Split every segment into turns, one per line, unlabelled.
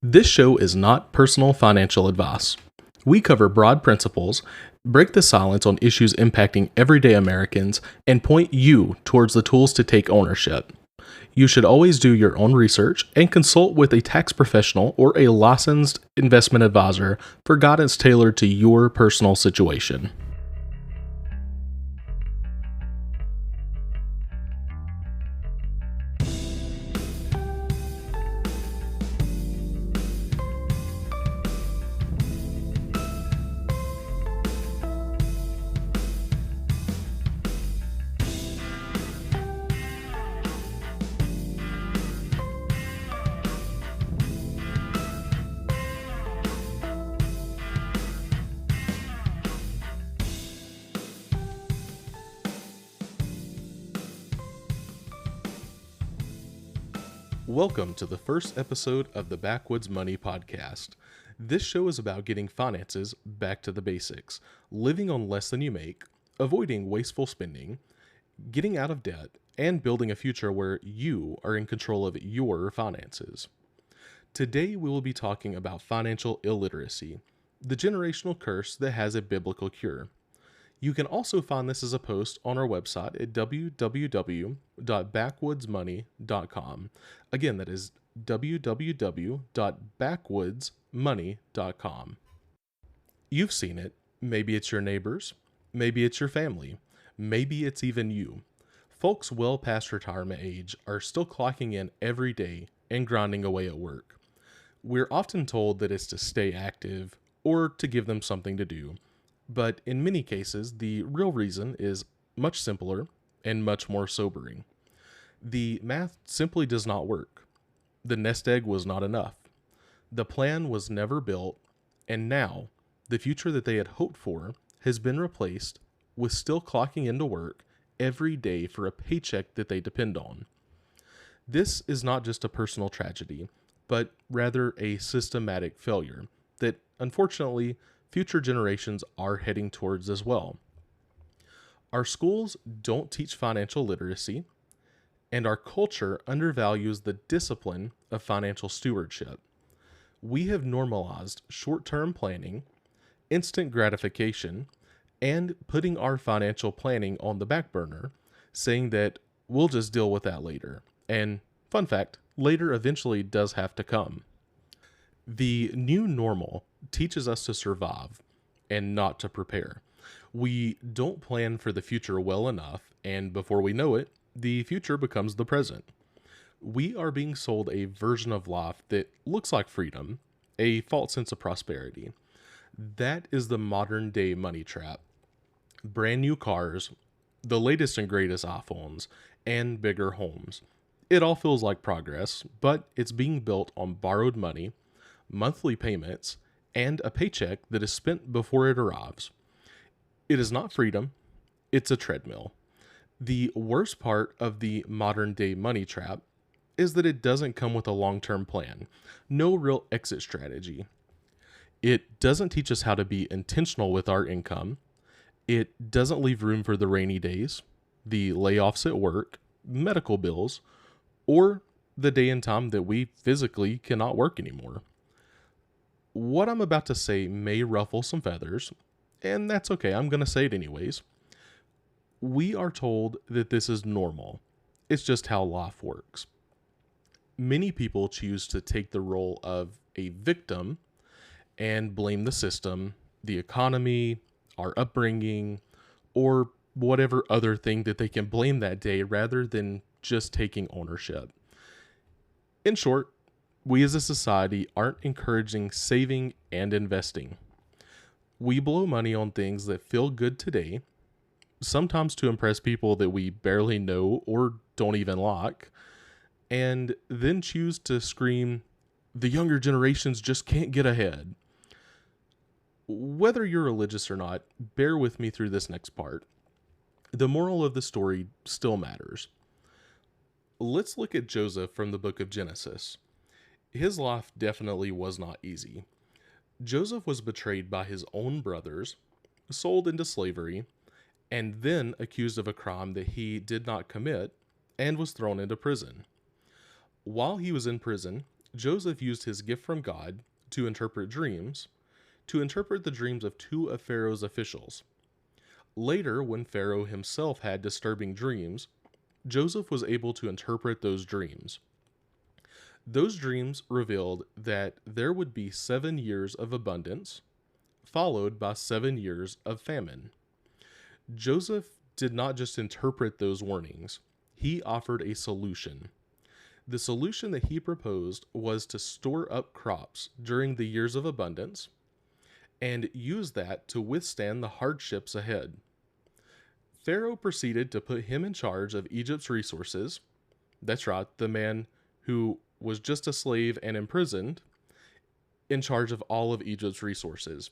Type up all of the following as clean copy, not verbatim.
This show is not personal financial advice. We cover broad principles, break the silence on issues impacting everyday Americans, and point you towards the tools to take ownership. You should always do your own research and consult with a tax professional or a licensed investment advisor for guidance tailored to your personal situation. Welcome to the first episode of the Backwoods Money Podcast. This show is about getting finances back to the basics, living on less than you make, avoiding wasteful spending, getting out of debt, and building a future where you are in control of your finances. Today we will be talking about financial illiteracy, the generational curse that has a biblical cure. You can also find this as a post on our website at www.backwoodsmoney.com. Again, that is www.backwoodsmoney.com. You've seen it. Maybe it's your neighbors. Maybe it's your family. Maybe it's even you. Folks well past retirement age are still clocking in every day and grinding away at work. We're often told that it's to stay active or to give them something to do. But in many cases, the real reason is much simpler and much more sobering. The math simply does not work. The nest egg was not enough. The plan was never built, and now the future that they had hoped for has been replaced with still clocking into work every day for a paycheck that they depend on. This is not just a personal tragedy, but rather a systematic failure that, unfortunately, future generations are heading towards as well. Our schools don't teach financial literacy, and our culture undervalues the discipline of financial stewardship. We have normalized short-term planning, instant gratification, and putting our financial planning on the back burner, saying that we'll just deal with that later. And fun fact, later eventually does have to come. The new normal teaches us to survive and not to prepare. We don't plan for the future well enough, and before we know it, the future becomes the present. We are being sold a version of life that looks like freedom, a false sense of prosperity. That is the modern day money trap. Brand new cars, the latest and greatest iPhones, and bigger homes. It all feels like progress, but it's being built on borrowed money, monthly payments, and a paycheck that is spent before it arrives. It is not freedom, it's a treadmill. The worst part of the modern day money trap is that it doesn't come with a long-term plan, no real exit strategy. It doesn't teach us how to be intentional with our income. It doesn't leave room for the rainy days, the layoffs at work, medical bills, or the day and time that we physically cannot work anymore. What I'm about to say may ruffle some feathers, and that's okay, I'm going to say it anyways. We are told that this is normal. It's just how life works. Many people choose to take the role of a victim and blame the system, the economy, our upbringing, or whatever other thing that they can blame that day rather than just taking ownership. In short, we as a society aren't encouraging saving and investing. We blow money on things that feel good today, sometimes to impress people that we barely know or don't even like, and then choose to scream, "The younger generations just can't get ahead." Whether you're religious or not, bear with me through this next part. The moral of the story still matters. Let's look at Joseph from the book of Genesis. His life definitely was not easy. Joseph was betrayed by his own brothers, sold into slavery, and then accused of a crime that he did not commit and was thrown into prison. While he was in prison, Joseph used his gift from God to interpret the dreams of two of Pharaoh's officials. Later, when Pharaoh himself had disturbing dreams, Joseph was able to interpret those dreams. Those dreams revealed that there would be 7 years of abundance, followed by 7 years of famine. Joseph did not just interpret those warnings, he offered a solution. The solution that he proposed was to store up crops during the years of abundance and use that to withstand the hardships ahead. Pharaoh proceeded to put him in charge of Egypt's resources. That's right, the man who was just a slave and imprisoned, in charge of all of Egypt's resources.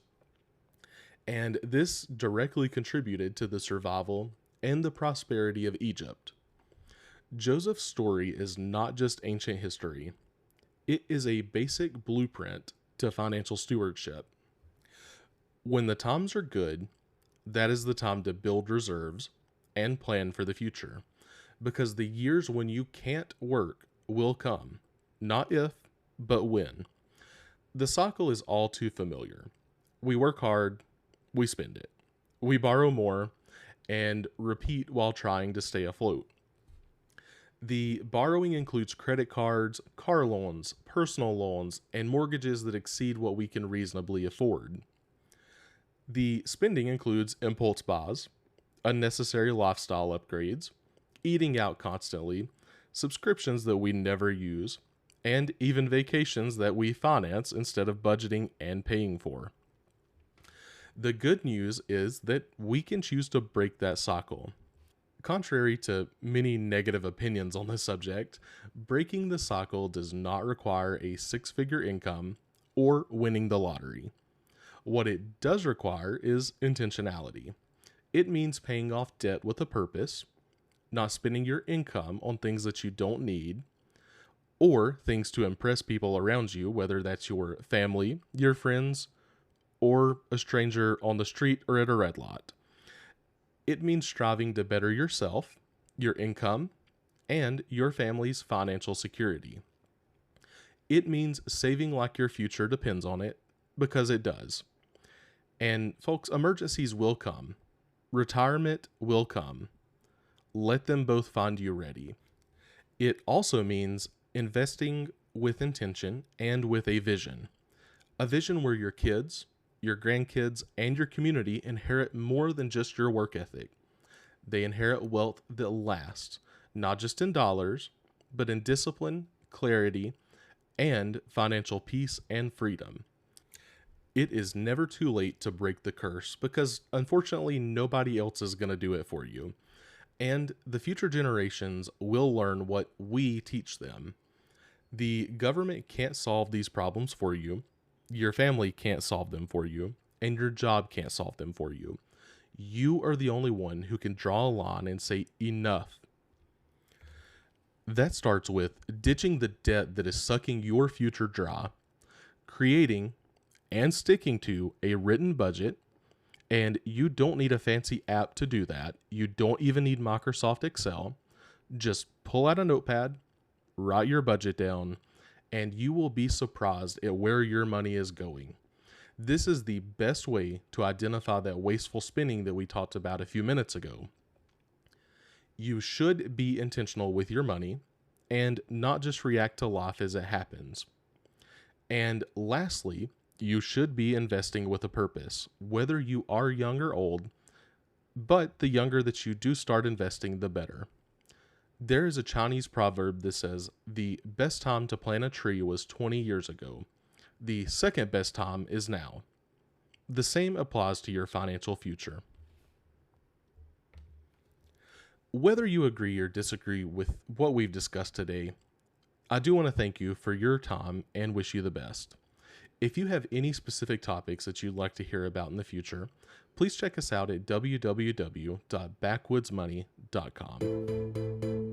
And this directly contributed to the survival and the prosperity of Egypt. Joseph's story is not just ancient history. It is a basic blueprint to financial stewardship. When the times are good, that is the time to build reserves and plan for the future, because the years when you can't work will come, not if, but when. The cycle is all too familiar. We work hard, we spend it. We borrow more and repeat while trying to stay afloat. The borrowing includes credit cards, car loans, personal loans, and mortgages that exceed what we can reasonably afford. The spending includes impulse buys, unnecessary lifestyle upgrades, eating out constantly, subscriptions that we never use, and even vacations that we finance instead of budgeting and paying for. The good news is that we can choose to break that cycle. Contrary to many negative opinions on this subject, breaking the cycle does not require a 6-figure income or winning the lottery. What it does require is intentionality. It means paying off debt with a purpose, not spending your income on things that you don't need, or things to impress people around you, whether that's your family, your friends, or a stranger on the street or at a red light. It means striving to better yourself, your income, and your family's financial security. It means saving like your future depends on it, because it does. And folks, emergencies will come. Retirement will come. Let them both find you ready. It also means investing with intention and with a vision. A vision where your kids, your grandkids, and your community inherit more than just your work ethic. They inherit wealth that lasts, not just in dollars, but in discipline, clarity, and financial peace and freedom. It is never too late to break the curse because, unfortunately, nobody else is going to do it for you. And the future generations will learn what we teach them. The government can't solve these problems for you. Your family can't solve them for you, and your job can't solve them for you. You are the only one who can draw a line and say enough. That starts with ditching the debt that is sucking your future dry, creating and sticking to a written budget, and you don't need a fancy app to do that. You don't even need Microsoft Excel. Just pull out a notepad, write your budget down, and you will be surprised at where your money is going. This is the best way to identify that wasteful spending that we talked about a few minutes ago. You should be intentional with your money and not just react to life as it happens. And lastly, you should be investing with a purpose, whether you are young or old, but the younger that you do start investing, the better. There is a Chinese proverb that says, the best time to plant a tree was 20 years ago. The second best time is now. The same applies to your financial future. Whether you agree or disagree with what we've discussed today, I do want to thank you for your time and wish you the best. If you have any specific topics that you'd like to hear about in the future, please check us out at www.backwoodsmoney.com.